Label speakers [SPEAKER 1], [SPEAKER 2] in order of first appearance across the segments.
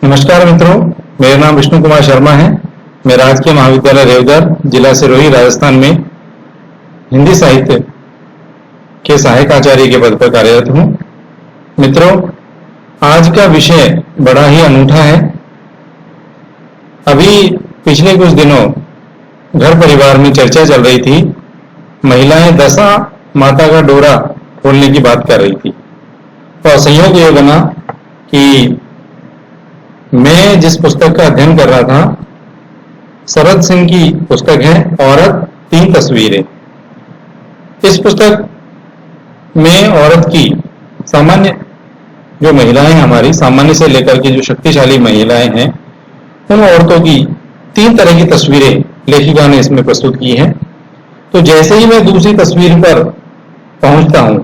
[SPEAKER 1] नमस्कार मित्रों, मेरा नाम विष्णु कुमार शर्मा है। मैं राजकीय महाविद्यालय रेवदर, जिला सिरोही, राजस्थान में हिंदी साहित्य के सहायक आचार्य के पद पर कार्यरत हूँ। मित्रों, आज का विषय बड़ा ही अनूठा है। अभी पिछले कुछ दिनों घर परिवार में चर्चा चल रही थी। महिलाएं दशा माता का डोरा खोलने की बात कर रही थी और संयोग ये बना कि मैं जिस पुस्तक का अध्ययन कर रहा था, शरद सिंह की पुस्तक है औरत 3 तस्वीरें। इस पुस्तक में औरत की सामान्य जो महिलाएं हमारी सामान्य से लेकर के जो शक्तिशाली महिलाएं हैं, उन औरतों की 3 तरह की तस्वीरें लेखिका ने इसमें प्रस्तुत की हैं। तो जैसे ही मैं दूसरी तस्वीर पर पहुंचता हूं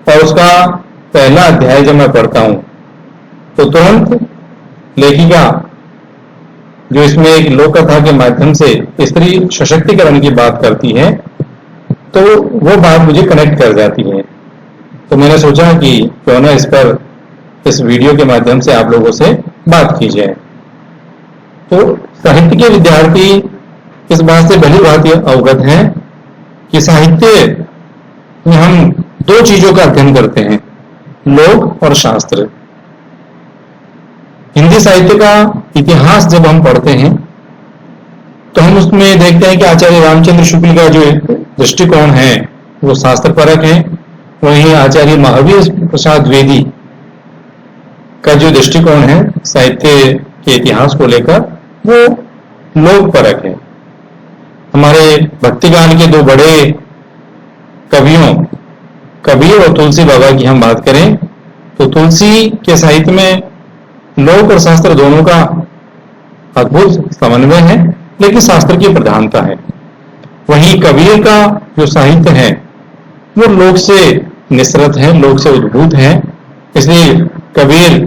[SPEAKER 1] और उसका पहला अध्याय जब मैं पढ़ता हूं, तो तुरंत लेखिका जो इसमें एक लोक कथा के माध्यम से स्त्री सशक्तिकरण की बात करती है, तो वो बात मुझे कनेक्ट कर जाती है। तो मैंने सोचा कि क्यों ना इस वीडियो के माध्यम से आप लोगों से बात की जाए। तो साहित्य के विद्यार्थी इस बात से भली भांति अवगत हैं कि साहित्य में हम 2 चीजों का अध्ययन करते हैं, लोक और शास्त्र। हिंदी साहित्य का इतिहास जब हम पढ़ते हैं तो हम उसमें देखते हैं कि आचार्य रामचंद्र शुक्ल का जो दृष्टिकोण है वो शास्त्र परक है। वहीं आचार्य महावीर प्रसाद द्विवेदी का जो दृष्टिकोण है साहित्य के इतिहास को लेकर, वो लोक परक है। हमारे भक्तिगान के 2 बड़े कवियों, कबीर और तुलसी बाबा की हम बात करें तो तुलसी के साहित्य में लोक और शास्त्र दोनों का अद्भुत समन्वय है, लेकिन शास्त्र की प्रधानता है। वहीं कबीर का जो साहित्य है वो लोक से निसृत है, लोक से उद्भूत है। इसलिए कबीर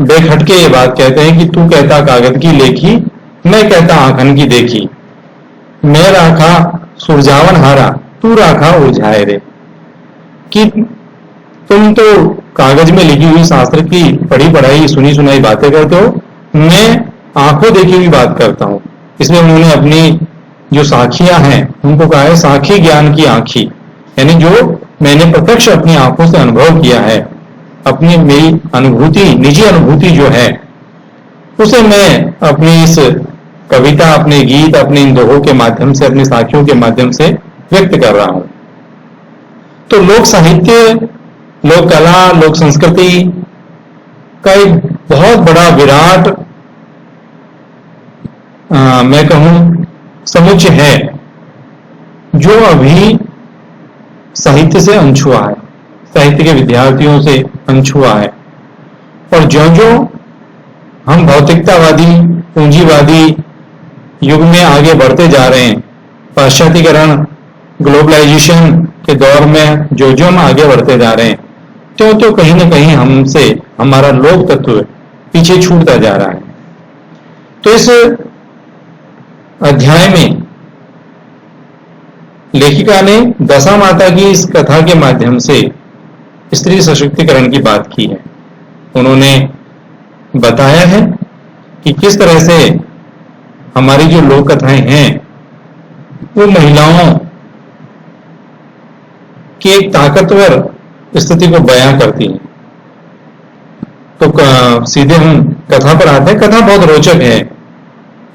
[SPEAKER 1] बेखटके ये बात कहते हैं कि तू कहता कागज की लेखी, मैं कहता आंखन की देखी। मैं राखा सुरजावन हारा, तू राखा उलझाए रे। कि तुम तो कागज में लिखी हुई शास्त्र की पढ़ी पढ़ाई सुनी सुनाई बातें करते हो, मैं आंखों देखी हुई बात करता हूं। इसलिए उन्होंने अपनी जो साखियां हैं उनको कहा है साखी ज्ञान की आंखी, यानी जो मैंने प्रत्यक्ष अपनी आंखों से अनुभव किया है, अपनी मेरी अनुभूति, निजी अनुभूति जो है, उसे मैं अपनी इस कविता, अपने गीत, अपने इन दोहों के माध्यम से, अपनी साखियों के माध्यम से व्यक्त कर रहा हूं। तो लोक साहित्य, लोक कला, लोक संस्कृति का एक बहुत बड़ा विराट मैं कहूं समुच्चय है जो अभी साहित्य से अनछुआ है, साहित्य के विद्यार्थियों से अनछुआ है। और जो हम भौतिकतावादी, पूंजीवादी युग में आगे बढ़ते जा रहे हैं, पाश्चात्यकरण, ग्लोबलाइजेशन के दौर में जो हम आगे बढ़ते जा रहे हैं, तो कहीं ना कहीं हमसे हमारा लोक तत्व पीछे छूटता जा रहा है। तो इस अध्याय में लेखिका ने दशा माता की इस कथा के माध्यम से स्त्री सशक्तिकरण की बात की है। उन्होंने बताया है कि किस तरह से हमारी जो लोक कथाएं हैं वो महिलाओं की एक ताकतवर स्थिति को बयां करती हैं। तो सीधे हम कथा पर आते हैं। कथा बहुत रोचक है,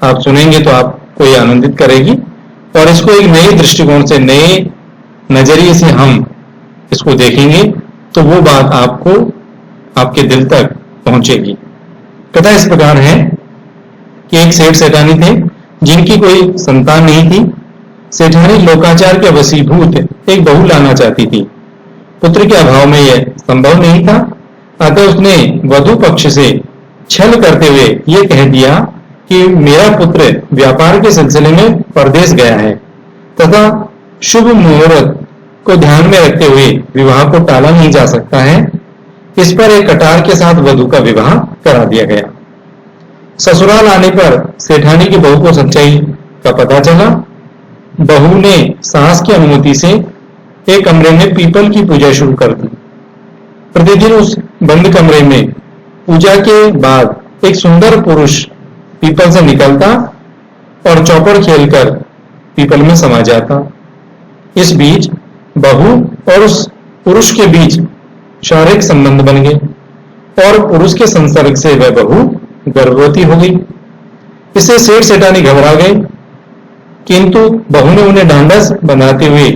[SPEAKER 1] आप सुनेंगे तो आपको ये आनंदित करेगी और इसको एक नए दृष्टिकोण से, नए नजरिए से हम इसको देखेंगे तो वो बात आपको आपके दिल तक पहुंचेगी। कथा इस प्रकार है कि एक सेठ सेठानी थे जिनकी कोई संतान नहीं थी। सेठानी लोकाचार के वशीभूत एक बहू लाना चाहती थी। पुत्र के अभाव में यह संभव नहीं था, अतः उसने वधू पक्ष से छल करते हुए यह कह दिया कि मेरा पुत्र व्यापार के सिलसिले में परदेश गया है तथा शुभ मुहूर्त को ध्यान में रखते हुए विवाह को टाला नहीं जा सकता है। इस पर एक कटार के साथ वधू का विवाह करा दिया गया। ससुराल आने पर सेठानी की बहू को सच्चाई का पता चला। बहू ने सास की अनुमति से एक कमरे में पीपल की पूजा शुरू कर दी। प्रतिदिन उस बंद कमरे में पूजा के बाद एक सुंदर पुरुष पीपल से निकलता और चौपड़ खेलकर पीपल में समा जाता। इस बीच बहू और उस पुरुष के बीच शारीरिक संबंध बन गए और पुरुष के संसर्ग से वह बहू गर्भवती हो गई। इसे सेठ सेठानी घबरा गए, किंतु बहू ने उन्हें ढांढस बनाते हुए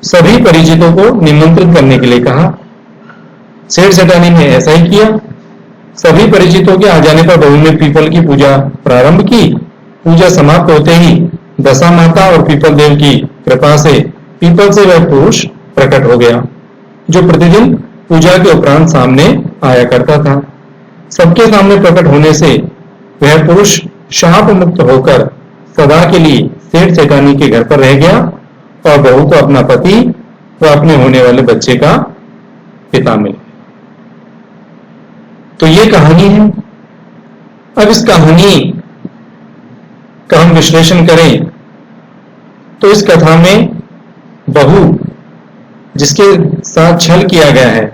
[SPEAKER 1] सभी परिचितों को निमंत्रित करने के लिए कहा। सेठ सेठानी ने ऐसा ही किया। सभी परिचितों के आ जाने पर बहू ने पीपल की पूजा प्रारंभ की। पूजा समाप्त होते ही दशा माता और पीपल देव की कृपा से पीपल से वह पुरुष प्रकट हो गया, जो प्रतिदिन पूजा के उपरांत सामने आया करता था। सबके सामने प्रकट होने से वह पुरुष शाप मुक्त होकर सदा के लिए सेठ सेठानी के घर पर रह गया और बहू को अपना पति व अपने होने वाले बच्चे का पिता मिल गया। तो ये कहानी है। अब इस कहानी का हम विश्लेषण करें तो इस कथा में बहू जिसके साथ छल किया गया है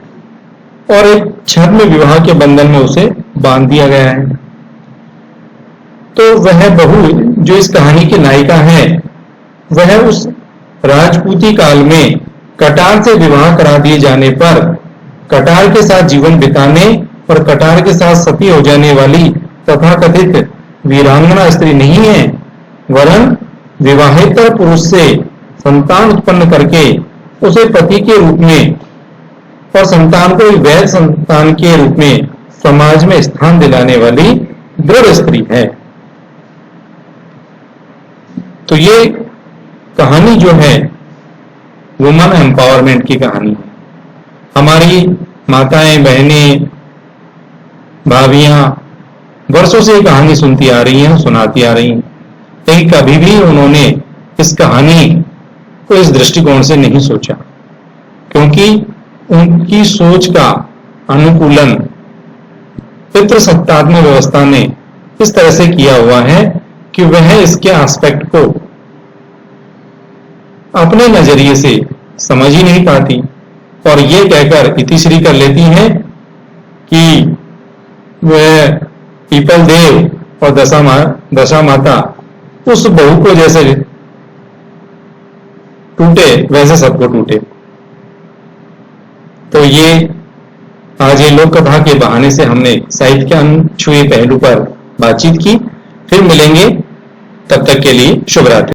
[SPEAKER 1] और एक छद्म विवाह के बंधन में उसे बांध दिया गया है, तो वह बहू जो इस कहानी की नायिका है, वह उस राजपूती काल में कटार से विवाह करा दिए जाने पर कटार के साथ जीवन बिताने और कटार के साथ सती हो जाने वाली तथाकथित वीरांगना स्त्री नहीं है, वरन विवाहेतर पुरुष से संतान उत्पन्न करके उसे पति के रूप में और संतान को एक वैध संतान के रूप में समाज में स्थान दिलाने वाली दृढ़ स्त्री है। तो ये कहानी जो है वुमन एम्पावरमेंट की कहानी है। हमारी माताएं, बहनें, भाभियां वर्षों से ये कहानी सुनती आ रही हैं, सुनाती आ रही हैं, लेकिन कभी भी उन्होंने इस कहानी को इस दृष्टिकोण से नहीं सोचा, क्योंकि उनकी सोच का अनुकूलन पितृसत्तात्मक व्यवस्था ने इस तरह से किया हुआ है कि वह इसके एस्पेक्ट को अपने नजरिए से समझ ही नहीं पाती और ये कहकर इतिश्री कर लेती हैं कि वह पीपल देव और दशा माता उस बहू को जैसे टूटे वैसे सबको टूटे। तो ये आज ये लोक कथा के बहाने से हमने साहित्य के अनछुए पहलू पर बातचीत की। फिर मिलेंगे, तब तक के लिए शुभ रात्रि।